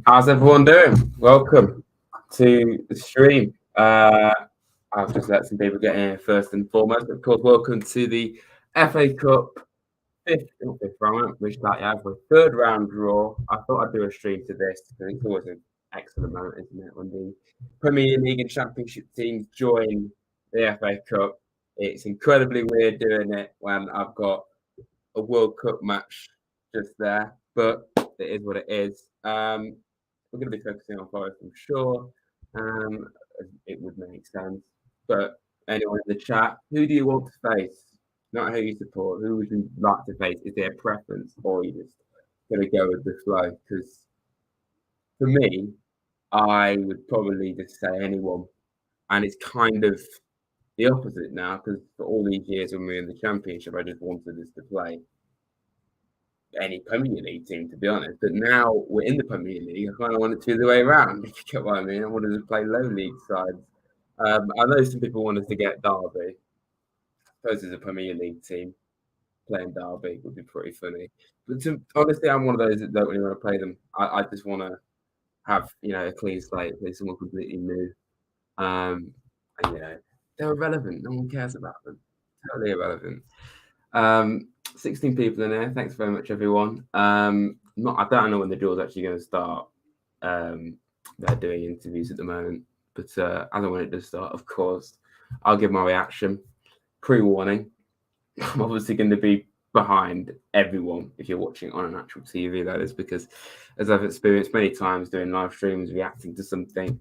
How's everyone doing? Welcome to the stream. I'll just let some people get in first and foremost. Of course, welcome to the FA Cup fifth round, which that yeah, for third round draw. I thought I'd do a stream to this because it's always an excellent moment, isn't it, when the Premier League and Championship teams join the FA Cup. It's incredibly weird doing it when I've got a World Cup match just there, but it is what it is. We're going to be focusing on Forest, I'm sure. Um, it would make sense. But anyone in the chat, who do you want to face? Not who you support. Who would you like to face? Is there a preference, or are you just going to go with the flow? Because for me, I would probably just say anyone, and it's kind of the opposite now. Because for all these years when we were in the Championship, I just wanted us to play any Premier League team, to be honest. But now we're in the Premier League, I kind of want it to be the way around, if you get what I mean. I wanted to play low league sides. I know some people wanted to get Derby. I suppose as a Premier League team, playing Derby would be pretty funny. But honestly, I'm one of those that don't really want to play them. I just want to have, a clean slate, play someone completely new. And, they're irrelevant. No one cares about them. Totally irrelevant. 16 people in there. Thanks very much, everyone. I don't know when the draw's actually going to start. They're doing interviews at the moment, but as and when it does start, of course, I'll give my reaction. Pre-warning: I'm obviously going to be behind everyone if you're watching on an actual TV. That is because, as I've experienced many times doing live streams, reacting to something,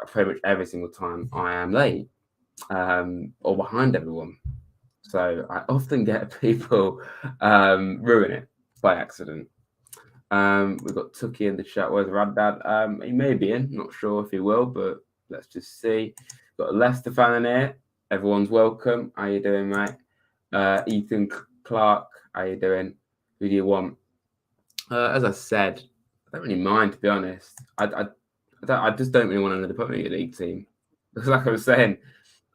pretty much every single time I am late or behind everyone. So I often get people ruin it by accident. We've got Tucky in the chat. Where's Raddad? He may be in. Not sure if he will, but let's just see. Got a Leicester fan in here. Everyone's welcome. How you doing, mate? Ethan Clark. How you doing? Who do you want? As I said, I don't really mind, to be honest. I just don't really want another Premier League team. Because like I was saying,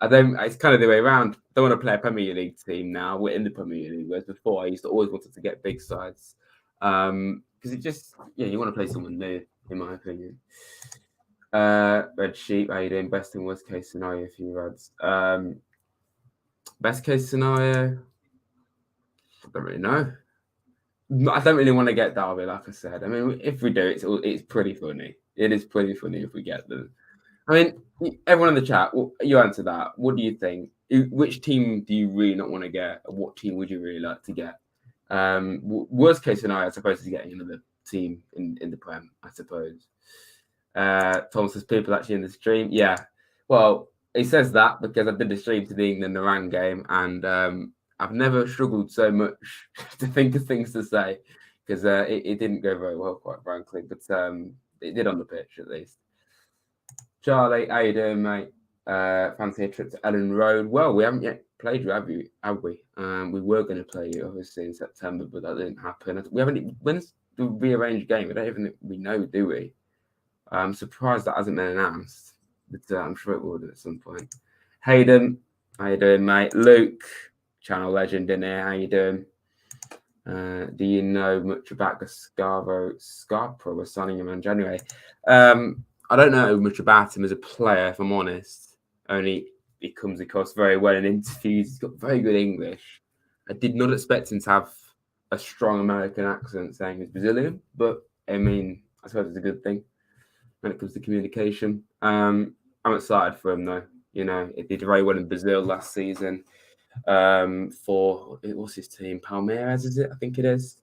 it's kind of the way around. I don't want to play a Premier League team now. We're in the Premier League, whereas before I used to always wanted to get big sides. Because it just, you want to play someone new, in my opinion. Red Sheep, how you doing? Best and worst case scenario for you, Reds. Best case scenario, I don't really know. I don't really want to get Derby, like I said. I mean, if we do, it's pretty funny. It is pretty funny if we get them. I mean, everyone in the chat, you answer that. What do you think? Which team do you really not want to get? Or what team would you really like to get? Worst case scenario, I suppose, is getting another team in the Prem, I suppose. Tom says, people actually in the stream. Yeah. Well, he says that because I did the stream to the England-Iran game, and I've never struggled so much to think of things to say because it didn't go very well, quite frankly. But it did on the pitch, at least. Charlie, how you doing, mate? Fancy a trip to Ellen Road? Well, we haven't yet played you, have we? We were going to play you, obviously, in September, but that didn't happen. We haven't. When's the rearranged game? We don't even know, do we? I'm surprised that hasn't been announced, but I'm sure it will do at some point. Hayden, how you doing, mate? Luke, channel legend in here. How you doing? Do you know much about the Scarpa was signing him in January? I don't know much about him as a player, if I'm honest. Only he comes across very well in interviews. He's got very good English. I did not expect him to have a strong American accent saying he's Brazilian, but I mean, I suppose it's a good thing when it comes to communication. I'm excited for him, though. He did very well in Brazil last season for, what's his team? Palmeiras, is it? I think it is.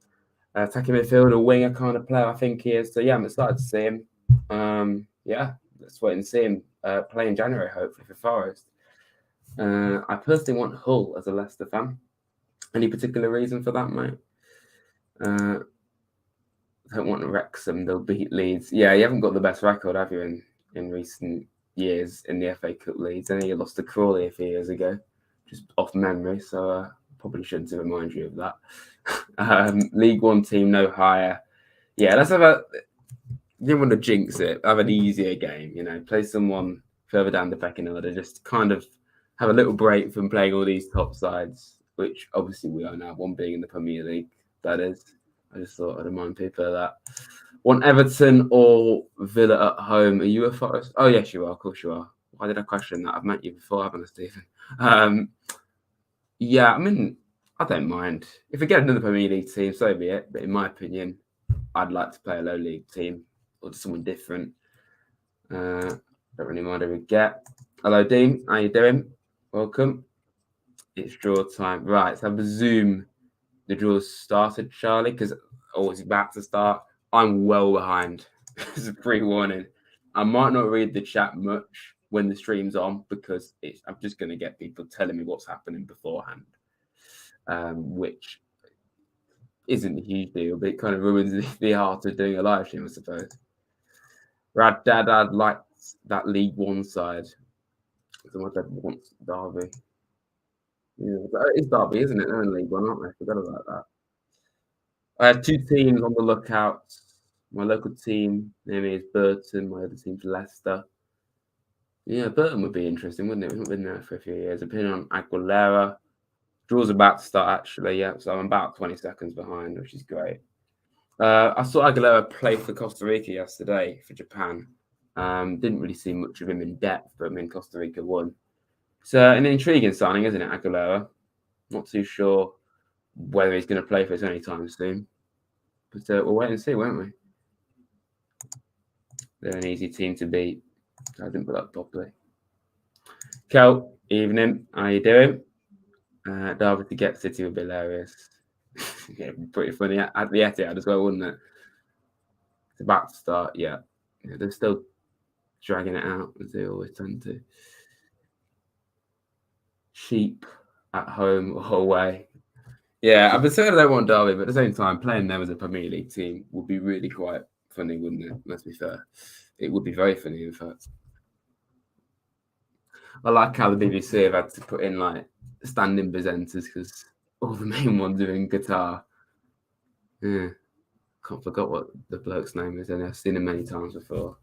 Attacking midfield, a winger kind of player, I think he is. So, yeah, I'm excited to see him. Let's wait and see him play in January, hopefully, for Forest. I personally want Hull as a Leicester fan. Any particular reason for that, mate? I don't want Wrexham. They'll beat Leeds. Yeah, you haven't got the best record, have you, in recent years in the FA Cup Leeds? I think you lost to Crawley a few years ago, just off memory, so probably shouldn't to remind you of that. League One team, no higher. Yeah, let's have a... didn't want to jinx it. Have an easier game, play someone further down the pecking order. Just kind of have a little break from playing all these top sides, which obviously we are now. One being in the Premier League, that is. I just thought I'd remind people of that. Want Everton or Villa at home? Are you a Forest? Oh yes, you are. Of course you are. Why did I question that? I've met you before, haven't I, Stephen? Um, yeah, I mean, I don't mind if we get another Premier League team, so be it. But in my opinion, I'd like to play a low league team or someone different. Don't really mind who we get. Hello, Dean. How you doing? Welcome. It's draw time. Right, so I presume the draw's started, Charlie, because it's about to start. I'm well behind. It's a pre-warning. I might not read the chat much when the stream's on because I'm just going to get people telling me what's happening beforehand, which isn't a huge deal, but it kind of ruins the art of doing a live stream, I suppose. Rad Dad likes that League One side. So my dad wants Derby. Yeah, it's Derby, isn't it? They're in League One, aren't they? I forgot about that. I had two teams on the lookout. My local team near me is Burton. My other team's Leicester. Yeah, Burton would be interesting, wouldn't it? We've not been there for a few years. Opinion on Aguilera. Draw's about to start, actually. Yeah, so I'm about 20 seconds behind, which is great. I saw Aguilera play for Costa Rica yesterday for Japan. Didn't really see much of him in depth, but I mean, Costa Rica won. It's an intriguing signing, isn't it, Aguilera? Not too sure whether he's going to play for us anytime soon. But we'll wait and see, won't we? They're an easy team to beat. I didn't put that properly. Kel, evening. How you doing? Derby to get City would be hilarious. Yeah, pretty funny at the Etihad as well, wouldn't it? It's about to start, yeah. They're still dragging it out as they always tend to. Sheep at home or away. Yeah, I've been saying I don't want Derby, but at the same time, playing them as a Premier League team would be really quite funny, wouldn't it? Let's be fair. It would be very funny, in fact. I like how the BBC have had to put in like standing presenters because all the main ones are in Qatar. Yeah, can't forget what the bloke's name is, and I've seen him many times before.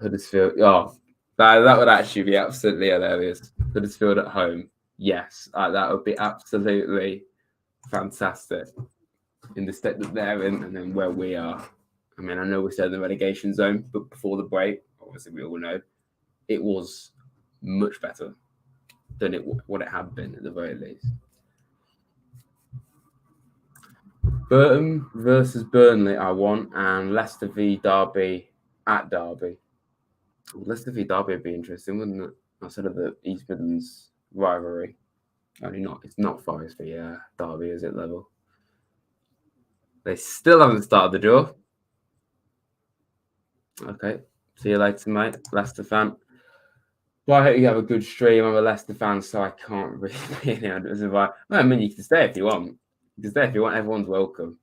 Huddersfield. Oh, that would actually be absolutely hilarious. Huddersfield at home. Yes, that would be absolutely fantastic in the state that they're in and then where we are. I mean, I know we're still in the relegation zone, but before the break, obviously we all know, it was much better than what it had been at the very least. Burton versus Burnley, I want, and Leicester v Derby at Derby. Leicester v Derby would be interesting, wouldn't it? Outside of the East Midlands rivalry. Only not. It's not Forest v Derby, is it, level? They still haven't started the draw. Okay. See you later, mate. Leicester fan. Well, I hope you have a good stream. I'm a Leicester fan, so I can't really be any advice. I mean, you can stay if you want. You can stay if you want. Everyone's welcome.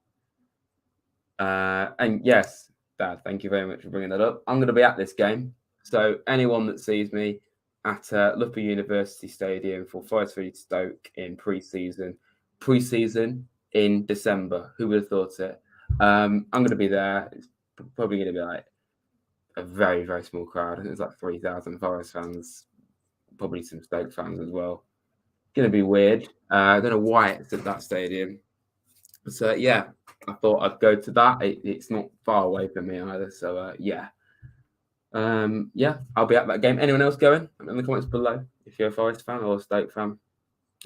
And yes, Dad, thank you very much for bringing that up. I'm going to be at this game. So anyone that sees me at Loughborough University Stadium for Forest v Stoke in pre-season in December, who would have thought it? I'm going to be there. It's probably going to be like a very, very small crowd. I think it's like 3,000 Forest fans, probably some Stoke fans as well. Going to be weird. I don't know why it's at that stadium. So yeah, I thought I'd go to that. It's not far away from me either. So yeah. Yeah, I'll be at that game. Anyone else going? In the comments below if you're a Forest fan or a Stoke fan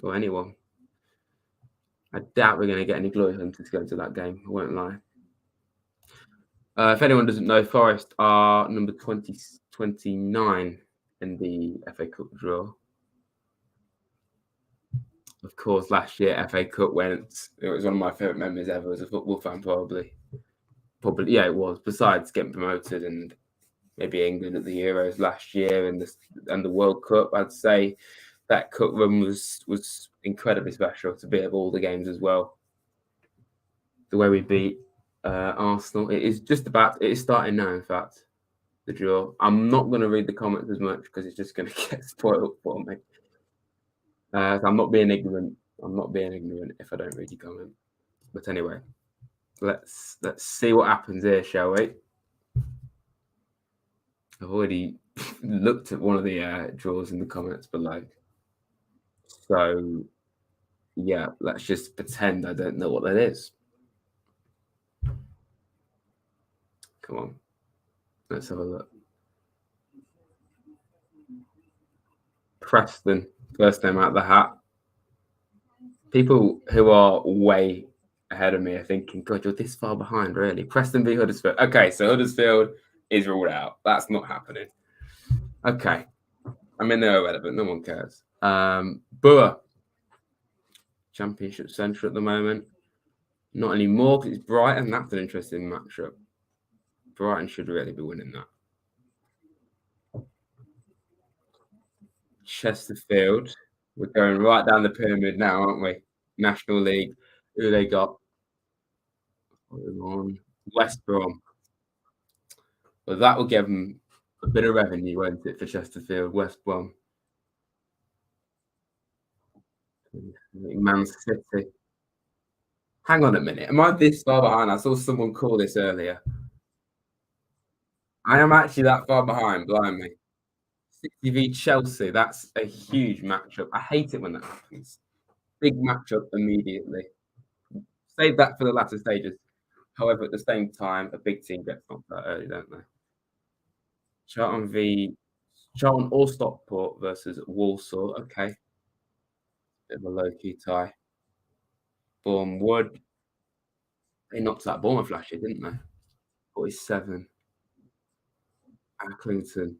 or anyone. I doubt we're going to get any glory hunters going to that game. I won't lie. If anyone doesn't know, Forest are number 29 in the FA Cup draw. Of course, last year FA Cup went. It was one of my favourite memories ever as a football fan, probably. Yeah, it was. Besides getting promoted and maybe England at the Euros last year and the World Cup, I'd say that cup run was incredibly special to be at all the games as well. The way we beat Arsenal, it is starting now. In fact, the draw. I'm not going to read the comments as much because it's just going to get spoiled for me. So I'm not being ignorant. I'm not being ignorant if I don't read your comment. But anyway, let's see what happens here, shall we? I've already looked at one of the draws in the comments below. So, yeah, let's just pretend I don't know what that is. Come on, let's have a look. Preston, first name out of the hat. People who are way ahead of me are thinking, God, you're this far behind, really. Preston v Huddersfield. Okay, so Huddersfield is ruled out. That's not happening. Okay. I mean, they're irrelevant. No one cares. Borough, Championship Centre at the moment. Not anymore because it's Brighton. That's an interesting matchup. Brighton should really be winning that. Chesterfield. We're going right down the pyramid now, aren't we? National League. Who they got? On West Brom. Well, that will give them a bit of revenue, won't it, for Chesterfield, West Brom. Man City. Hang on a minute. Am I this far behind? I saw someone call this earlier. I am actually that far behind, blimey. City v Chelsea. That's a huge matchup. I hate it when that happens. Big matchup immediately. Save that for the latter stages. However, at the same time, a big team gets knocked out early, don't they? Charlton or Stockport versus Walsall. Okay. Bit of a low-key tie. Bournemouth. They knocked out Bournemouth last year, didn't they? 47. Accrington.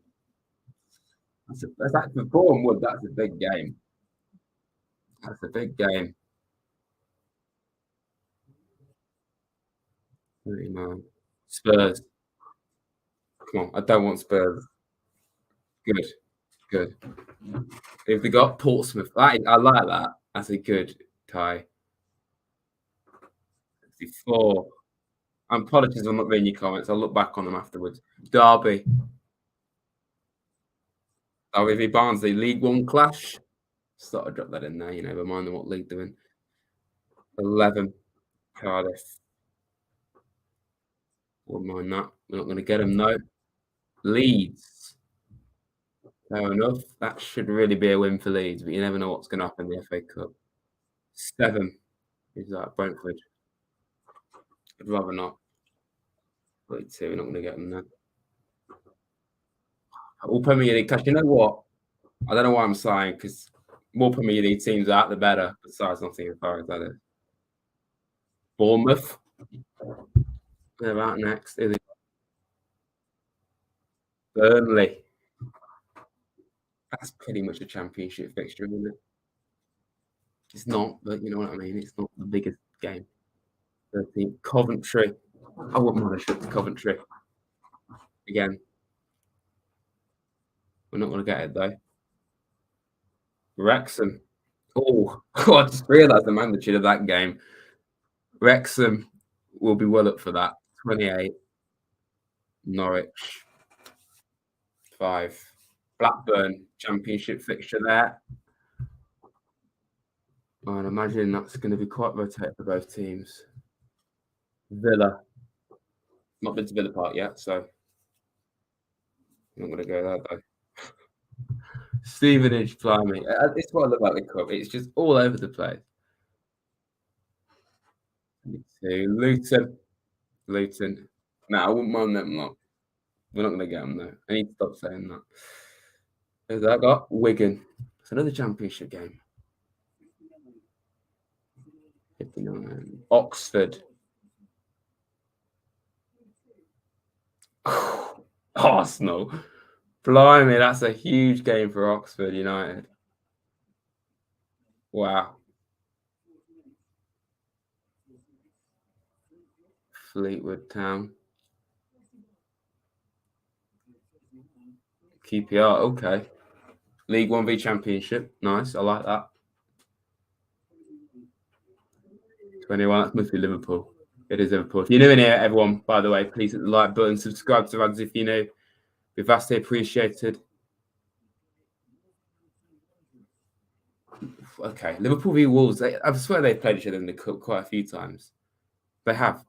That's actually Bournemouth. That's a big game. That's a big game. 39. Spurs. Come on. I don't want Spurs. Good. Good. If they got Portsmouth, I like that. That's a good tie. 64. Apologies, I'm not reading your comments. I'll look back on them afterwards. Derby. Derby v Barnsley. League One clash. Just thought I'd drop that in there, reminding what league they're in. 11. Cardiff. Wouldn't mind that. We're not going to get them, though. Leeds. Fair enough. That should really be a win for Leeds, but you never know what's going to happen in the FA Cup. 7. Is that Brentford? I'd rather not. 42. We're not going to get them then. All Premier League clash. You know what? I don't know why I'm sighing because more Premier League teams out, the better. Besides Nottingham Forest, that is. Bournemouth. They're about next. Burnley. That's pretty much a championship fixture, isn't it? It's not, but you know what I mean. It's not the biggest game. 13. Coventry. I wouldn't mind a trip to Coventry. Again. We're not going to get it, though. Wrexham. Oh, I just realised the magnitude of that game. Wrexham will be well up for that. 28. Norwich. 5. Blackburn. Championship fixture there. I'd imagine that's going to be quite rotated for both teams. Villa. Not been to Villa Park yet, so I'm not going to go there, though. Stevenage, blimey. It's what I love about the cup. It's just all over the place. Luton. No, I wouldn't mind them lot. We're not going to get them, though. I need to stop saying that. Who's that got? Wigan. It's another championship game. 59. Oxford. Arsenal. Blimey, that's a huge game for Oxford United. Wow. Fleetwood Town. QPR, okay. League 1v Championship. Nice, I like that. 21, that must be Liverpool. It is Liverpool. If you're new in here, everyone, by the way, please hit the like button, subscribe to us if you're new. Be vastly appreciated. Okay, Liverpool v Wolves. I swear they've played each other in the cup quite a few times. They have.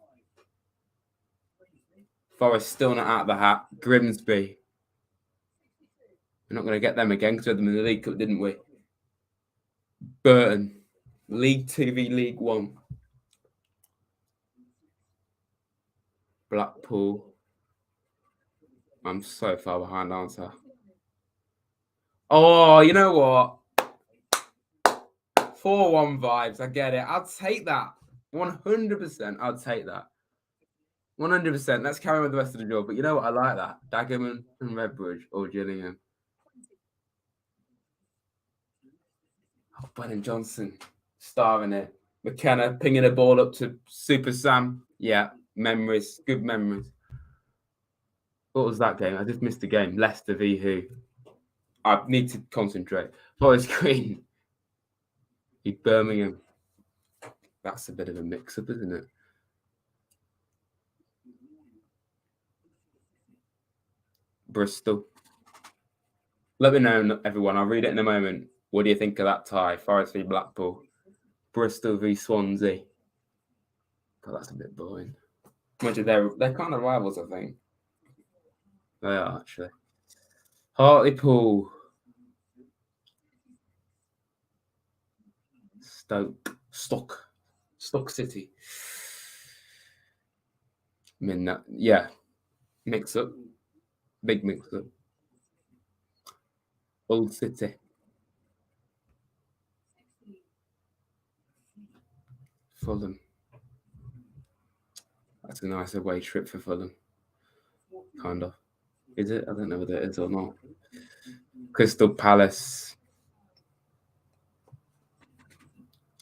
Forest still not out of the hat. Grimsby. We're not going to get them again because we had them in the League Cup, didn't we? Burton. League 2 v League 1. Blackpool. I'm so far behind, aren't I? Oh, you know what? 4-1 vibes. I get it. I'll take that. 100%. I'll take that. 100%. Let's carry on with the rest of the draw. But you know what? I like that. Dagenham and Redbridge or Gillingham. Oh, Brennan Johnson starring it. McKenna pinging a ball up to Super Sam. Yeah, memories. Good memories. What was that game? I just missed the game. Leicester v who? I need to concentrate. Forest Green v Birmingham. That's a bit of a mix-up, isn't it? Bristol. Let me know, everyone. I'll read it in a moment. What do you think of that tie? Forest v Blackpool. Bristol v Swansea. God, that's a bit boring. They're kind of rivals, I think. They are, actually. Hartlepool. Stoke City. I mean, yeah, mix up. Big mix up. Old City. Fulham. That's a nice away trip for Fulham. Kind of. Is it? I don't know whether it is or not. Crystal Palace.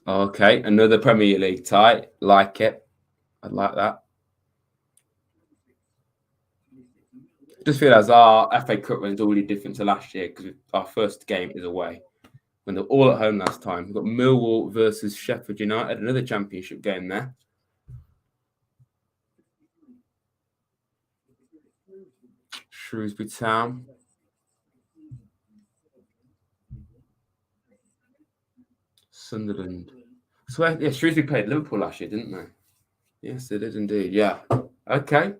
Okay, another Premier League tie. Like it. I'd like that. Just feel as our FA Cup run is already different to last year because our first game is away. When they're all at home last time. We've got Millwall versus Sheffield United, another championship game there. Shrewsbury Town. Sunderland. So yeah, Shrewsbury played Liverpool last year, didn't they? Yes, they did indeed. Yeah. Okay.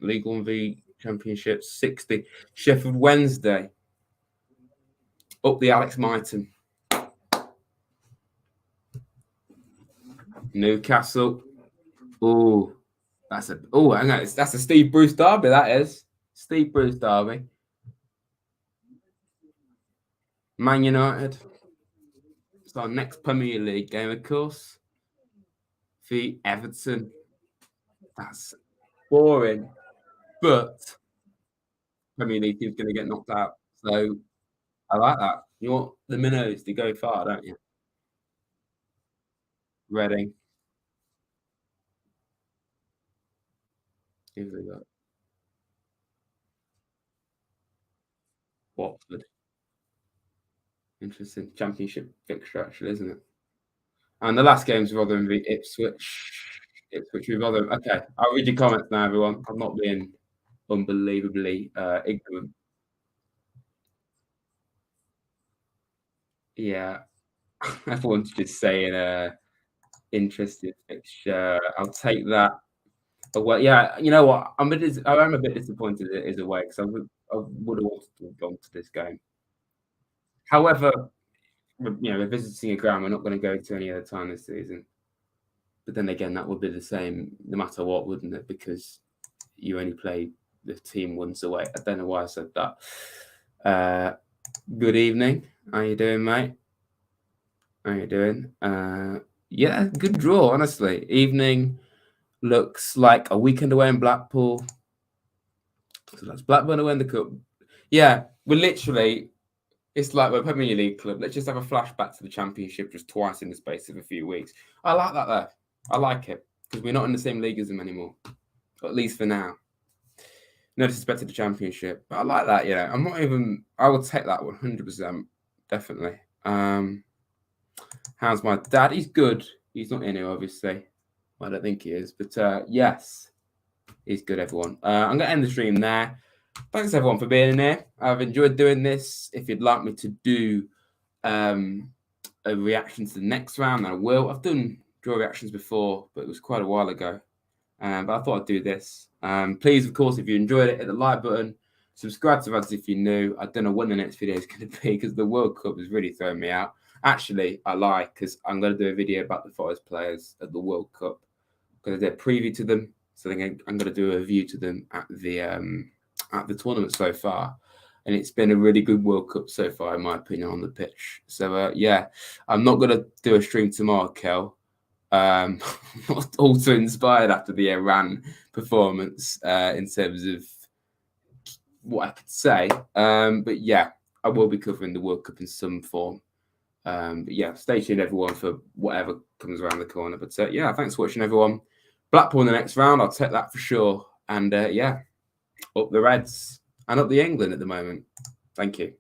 League One v Championship 60. Sheffield Wednesday. Up the Alex Myton. Newcastle. Oh, that's a hang on. That's a Steve Bruce derby, that is. Steve Bruce derby. Man United. It's our next Premier League game, of course. The Everton. That's boring. But Premier League team's going to get knocked out. So I like that. You want the minnows to go far, don't you? Reading. Who've they got? Watford. Interesting. Championship fixture, actually, isn't it? And the last game's Rotherham v Ipswich. Ipswich v Rotherham. Okay, I'll read your comments now, everyone. I'm not being unbelievably ignorant. Yeah, everyone's just saying interested fixture. I'll take that. But well, yeah, you know what? I am a bit disappointed it is away because I would have wanted to have gone to this game. However, we're visiting a ground we're not going to go to any other time this season. But then again, that would be the same no matter what, wouldn't it? Because you only play the team once away. I don't know why I said that. Good evening. How you doing, mate? How you doing? Yeah, good draw, honestly. Evening looks like a weekend away in Blackpool. So that's Blackburn to win the cup. Yeah, it's like we're a Premier League club. Let's just have a flashback to the Championship just twice in the space of a few weeks. I like that there. I like it because we're not in the same league as them anymore, at least for now. No disrespect to the Championship, but I like that. Yeah, I would take that 100%, definitely. How's my dad? He's good. He's not in here, obviously. I don't think he is, but yes, he's good. Everyone. I'm gonna end the stream there. Thanks everyone for being in here. I've enjoyed doing this. If you'd like me to do a reaction to the next round, I will. I've done draw reactions before, but it was quite a while ago. But I thought I'd do this. Please, of course, if you enjoyed it, hit the like button. Subscribe to us if you're new. I don't know when the next video is going to be because the World Cup is really throwing me out. Actually, I lie because I'm going to do a video about the Forest players at the World Cup. I'm going to do a preview to them. So I'm going to do a review to them at the at the tournament so far. And it's been a really good World Cup so far, in my opinion, on the pitch. So, yeah, I'm not going to do a stream tomorrow, Kel. Not all too inspired after the Iran performance in terms of what I could say. But yeah, I will be covering the World Cup in some form. But yeah, stay tuned, everyone, for whatever comes around the corner. But yeah, thanks for watching, everyone. Blackpool in the next round, I'll take that for sure. And yeah, up the Reds and up the England at the moment. Thank you.